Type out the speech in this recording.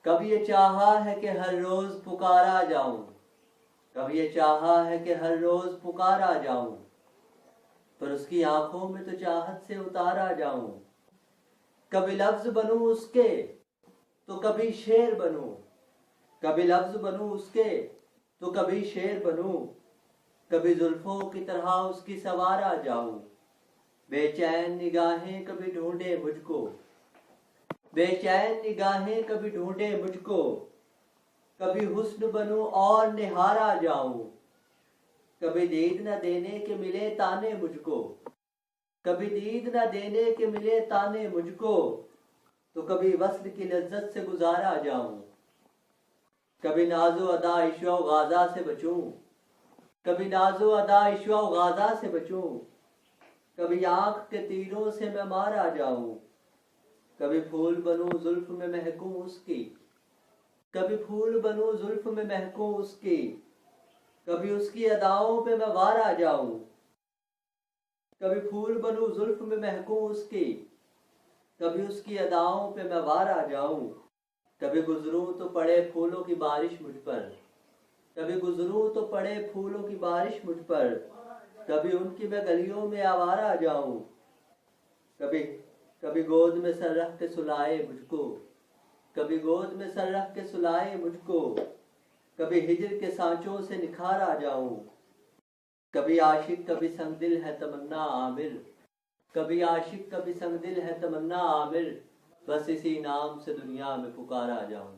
कभी ये चाहा है कि हर रोज पुकारा जाऊं, कभी ये चाहा है कि हर रोज पुकारा जाऊं, पर उसकी आंखों में तो चाहत से उतारा जाऊं। कभी लफ्ज बनूं उसके तो कभी शेर बनूं, कभी लफ्ज बनूं उसके तो कभी शेर बनूं, कभी जुल्फों की तरह उसकी सवारा जाऊं। बेचैन निगाहें कभी ढूंढे मुझको, बेचैन निगाहें कभी ढूंढे मुझको, कभी हुस्न बनूं और निहारा जाऊं। कभी दीद न देने के मिले ताने मुझको, कभी दीद न देने के मिले ताने मुझको, तो कभी वस्ल की लज्जत से गुजारा जाऊं। कभी नाजो अदा इश्वा गाजा से बचूं, कभी नाजो अदा इश्वा गाजा से बचूं, कभी आंख के तीरों से मैं मारा जाऊं। कभी फूल बनूं जुल्फ में महकूं उसकी, कभी फूल बनूं जुल्फ में महकूं उसकी, कभी उसकी अदाओं पे मैं वारा जाऊं। कभी फूल बनूं जुल्फ में महकूं उसकी, कभी उसकी अदाओं पे मैं वारा जाऊं। कभी गुजरूं तो पड़े फूलों की बारिश मुझ पर, कभी गुजरूं तो पड़े फूलों की बारिश मुझ पर, कभी उनकी मैं गलियों में आवारा जाऊं। कभी कभी गोद में सर रख के सुलाए मुझको, कभी गोद में सर रख के सुलाए मुझको, कभी हिजर के सांचों से निखारा जाऊं। कभी आशिक कभी संगदिल है तमन्ना आमिर, कभी आशिक कभी संगदिल है तमन्ना आमिर, बस इसी नाम से दुनिया में पुकारा जाऊं।